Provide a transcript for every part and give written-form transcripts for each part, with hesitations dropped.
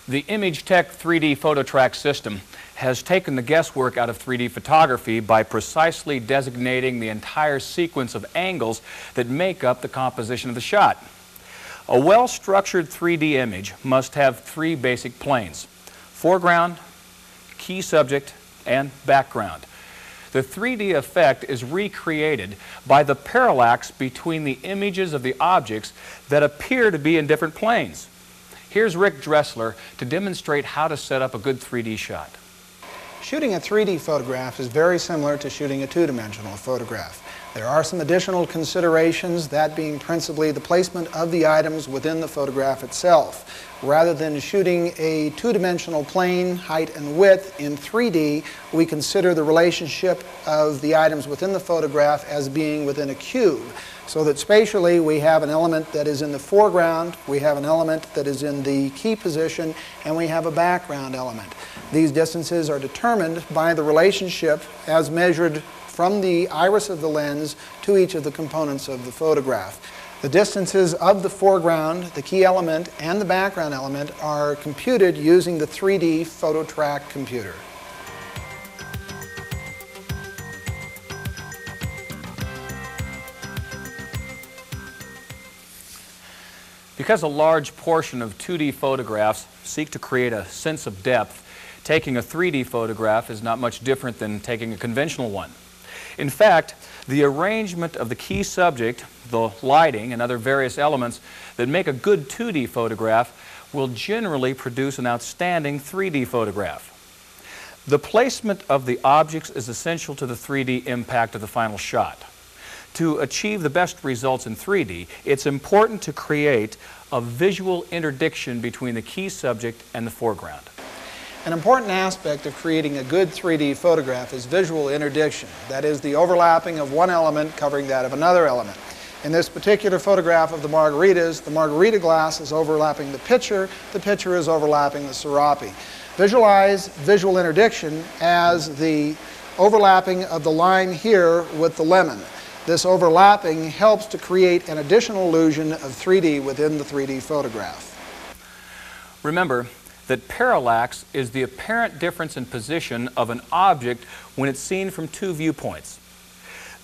The Imagetek 3D Phototrack system has taken the guesswork out of 3D photography by precisely designating the entire sequence of angles that make up the composition of the shot. A well-structured 3D image must have three basic planes: foreground, key subject, and background. The 3D effect is recreated by the parallax between the images of the objects that appear to be in different planes. Here's Rick Dressler to demonstrate how to set up a good 3D shot. Shooting a 3D photograph is very similar to shooting a two-dimensional photograph. There are some additional considerations, that being principally the placement of the items within the photograph itself. Rather than shooting a two-dimensional plane, height and width, in 3D, we consider the relationship of the items within the photograph as being within a cube. So that spatially we have an element that is in the foreground, we have an element that is in the key position, and we have a background element. These distances are determined by the relationship as measured from the iris of the lens to each of the components of the photograph. The distances of the foreground, the key element, and the background element are computed using the 3D Phototrack computer. Because a large portion of 2D photographs seek to create a sense of depth, taking a 3D photograph is not much different than taking a conventional one. In fact, the arrangement of the key subject, the lighting, and other various elements that make a good 2D photograph will generally produce an outstanding 3D photograph. The placement of the objects is essential to the 3D impact of the final shot. To achieve the best results in 3D, it's important to create a visual interdiction between the key subject and the foreground. An important aspect of creating a good 3D photograph is visual interdiction. That is, the overlapping of one element covering that of another element. In this particular photograph of the margaritas, the margarita glass is overlapping the pitcher is overlapping the sriracha. Visualize visual interdiction as the overlapping of the lime here with the lemon. This overlapping helps to create an additional illusion of 3D within the 3D photograph. Remember that parallax is the apparent difference in position of an object when it's seen from two viewpoints.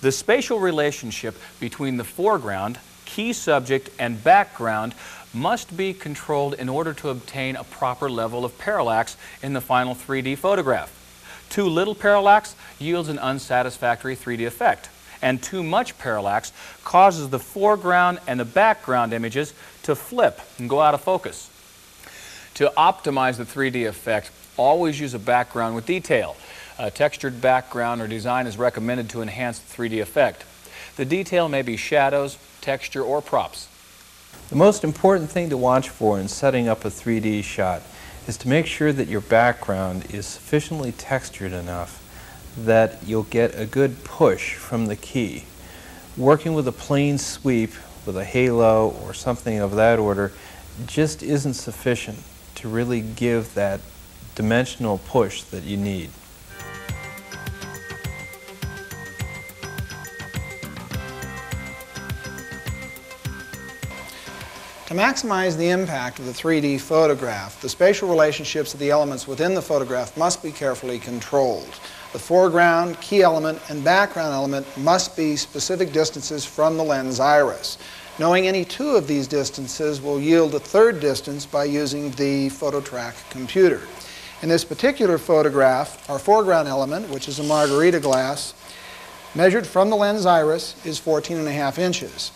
The spatial relationship between the foreground, key subject, and background must be controlled in order to obtain a proper level of parallax in the final 3D photograph. Too little parallax yields an unsatisfactory 3D effect, and too much parallax causes the foreground and the background images to flip and go out of focus. To optimize the 3D effect, always use a background with detail. A textured background or design is recommended to enhance the 3D effect. The detail may be shadows, texture, or props. The most important thing to watch for in setting up a 3D shot is to make sure that your background is sufficiently textured enough that you'll get a good push from the key. Working with a plain sweep with a halo or something of that order just isn't sufficient to really give that dimensional push that you need. To maximize the impact of the 3D photograph, the spatial relationships of the elements within the photograph must be carefully controlled. The foreground, key element, and background element must be specific distances from the lens iris. Knowing any two of these distances will yield a third distance by using the Phototrack computer. In this particular photograph, our foreground element, which is a margarita glass, measured from the lens iris, is 14.5 inches.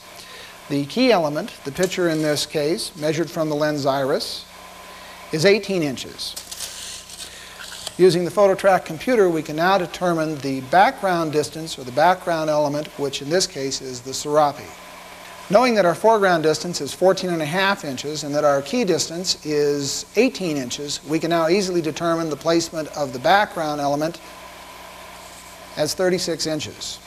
The key element, the pitcher in this case, measured from the lens iris, is 18 inches. Using the Phototrack computer, we can now determine the background distance, or the background element, which in this case is the sriracha. Knowing that our foreground distance is 14.5 inches and that our key distance is 18 inches, we can now easily determine the placement of the background element as 36 inches.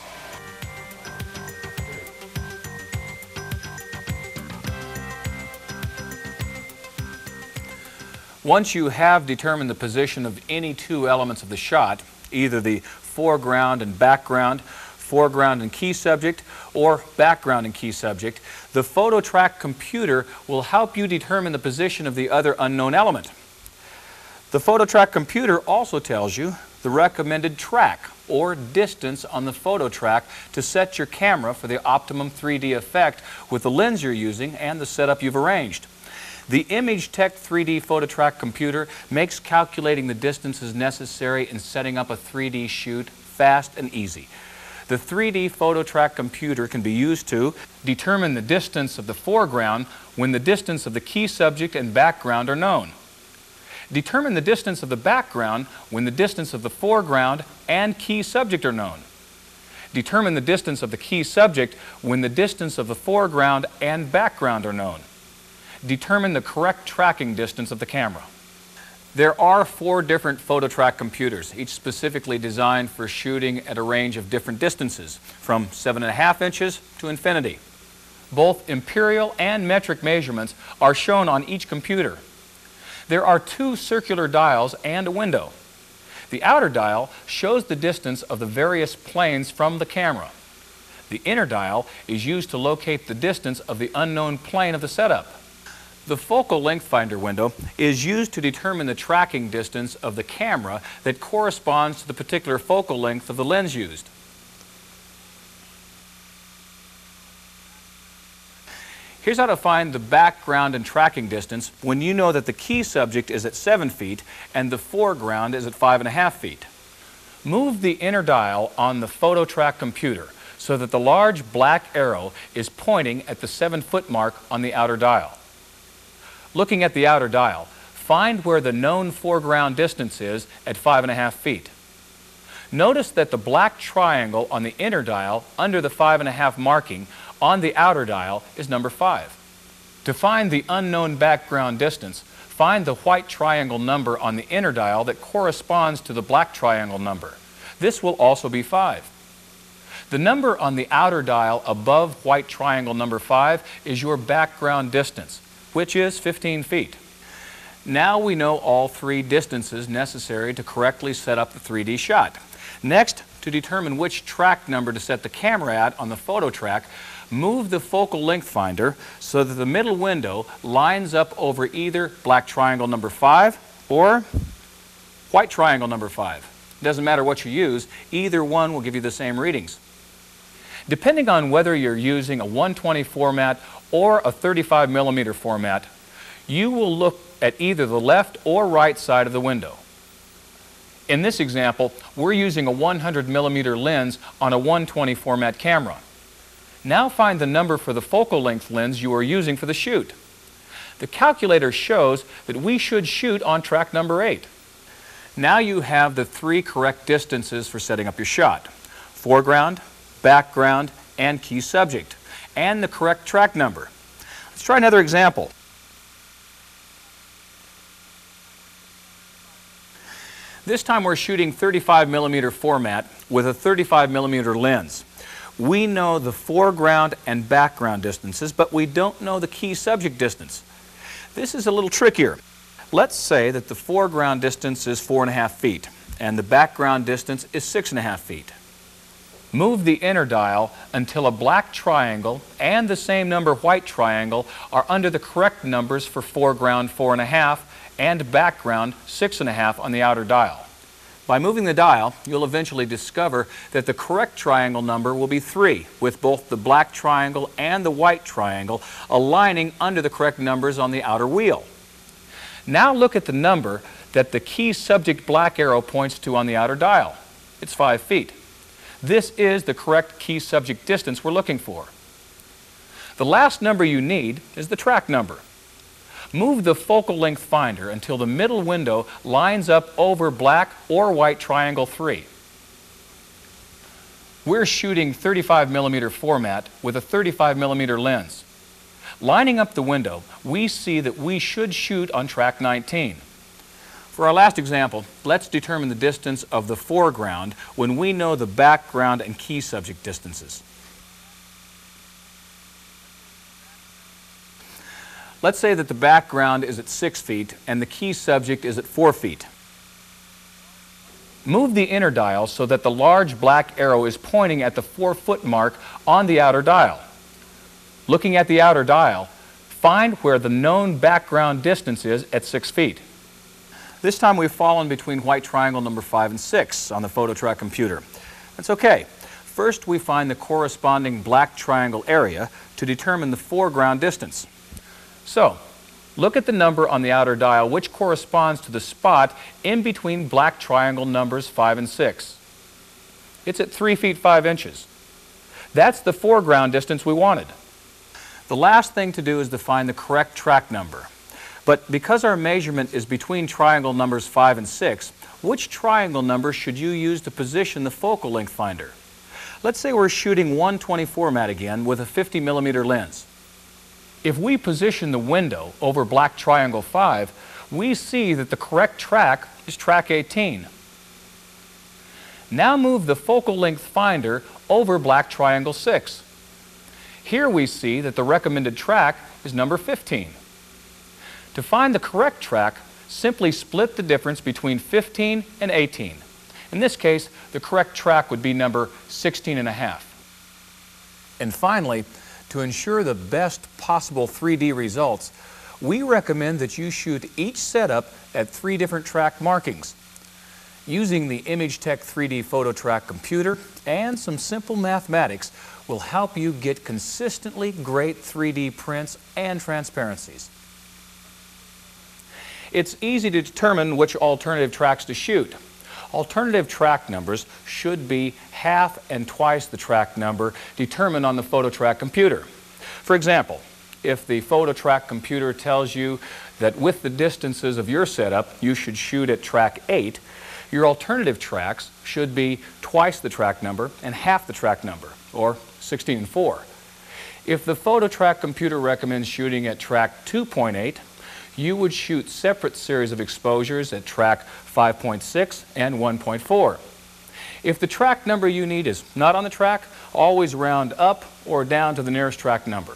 Once you have determined the position of any two elements of the shot, either the foreground and background, foreground and key subject, or background and key subject, the Phototrack computer will help you determine the position of the other unknown element. The Phototrack computer also tells you the recommended track or distance on the Phototrack to set your camera for the optimum 3D effect with the lens you're using and the setup you've arranged. The Imagetek 3D Phototrack computer makes calculating the distances necessary in setting up a 3D shoot fast and easy. The 3D Phototrack computer can be used to determine the distance of the foreground when the distance of the key subject and background are known. Determine the distance of the background when the distance of the foreground and key subject are known. Determine the distance of the key subject when the distance of the foreground and background are known. Determine the correct tracking distance of the camera. There are 4 different Phototrack computers, each specifically designed for shooting at a range of different distances, from 7.5 inches to infinity. Both imperial and metric measurements are shown on each computer. There are 2 circular dials and a window. The outer dial shows the distance of the various planes from the camera. The inner dial is used to locate the distance of the unknown plane of the setup. The focal length finder window is used to determine the tracking distance of the camera that corresponds to the particular focal length of the lens used. Here's how to find the background and tracking distance when you know that the key subject is at 7 feet and the foreground is at 5.5 feet. Move the inner dial on the Phototrack computer so that the large black arrow is pointing at the 7-foot mark on the outer dial. Looking at the outer dial, find where the known foreground distance is at 5.5 feet. Notice that the black triangle on the inner dial under the 5.5 marking on the outer dial is number 5. To find the unknown background distance, find the white triangle number on the inner dial that corresponds to the black triangle number. This will also be 5. The number on the outer dial above white triangle number 5 is your background distance, which is 15 feet. Now we know all 3 distances necessary to correctly set up the 3D shot. Next, to determine which track number to set the camera at on the Phototrack, move the focal length finder so that the middle window lines up over either black triangle number 5 or white triangle number 5. It doesn't matter what you use, either one will give you the same readings. Depending on whether you're using a 120 format or a 35mm format, you will look at either the left or right side of the window. In this example, we're using a 100mm lens on a 120 format camera. Now find the number for the focal length lens you are using for the shoot. The calculator shows that we should shoot on track number 8. Now you have the 3 correct distances for setting up your shot: foreground, background, and key subject, and the correct track number. Let's try another example. This time we're shooting 35mm format with a 35mm lens. We know the foreground and background distances, but we don't know the key subject distance. This is a little trickier. Let's say that the foreground distance is 4.5 feet and the background distance is 6.5 feet. Move the inner dial until a black triangle and the same number white triangle are under the correct numbers for foreground 4.5 and background 6.5 on the outer dial. By moving the dial, you'll eventually discover that the correct triangle number will be 3, with both the black triangle and the white triangle aligning under the correct numbers on the outer wheel. Now look at the number that the key subject black arrow points to on the outer dial. It's 5 feet. This is the correct key subject distance we're looking for. The last number you need is the track number. Move the focal length finder until the middle window lines up over black or white triangle 3. We're shooting 35mm format with a 35mm lens. Lining up the window, we see that we should shoot on track 19. For our last example, let's determine the distance of the foreground when we know the background and key subject distances. Let's say that the background is at 6 feet and the key subject is at 4 feet. Move the inner dial so that the large black arrow is pointing at the 4-foot mark on the outer dial. Looking at the outer dial, find where the known background distance is at 6 feet. This time we've fallen between white triangle number 5 and 6 on the Phototrack computer. That's okay. First we find the corresponding black triangle area to determine the foreground distance. So, look at the number on the outer dial which corresponds to the spot in between black triangle numbers 5 and 6. It's at 3 feet 5 inches. That's the foreground distance we wanted. The last thing to do is to find the correct track number. But because our measurement is between triangle numbers 5 and 6, which triangle number should you use to position the focal length finder? Let's say we're shooting 1/20 format again with a 50mm lens. If we position the window over black triangle 5, we see that the correct track is track 18. Now move the focal length finder over black triangle 6. Here we see that the recommended track is number 15. To find the correct track, simply split the difference between 15 and 18. In this case, the correct track would be number 16.5. And finally, to ensure the best possible 3D results, we recommend that you shoot each setup at 3 different track markings. Using the Imagetek 3D Phototrack computer and some simple mathematics will help you get consistently great 3D prints and transparencies. It's easy to determine which alternative tracks to shoot. Alternative track numbers should be half and twice the track number determined on the Phototrack computer. For example, if the Phototrack computer tells you that with the distances of your setup you should shoot at track 8, your alternative tracks should be twice the track number and half the track number, or 16 and 4. If the Phototrack computer recommends shooting at track 2.8, you would shoot separate series of exposures at track 5.6 and 1.4. If the track number you need is not on the track, always round up or down to the nearest track number.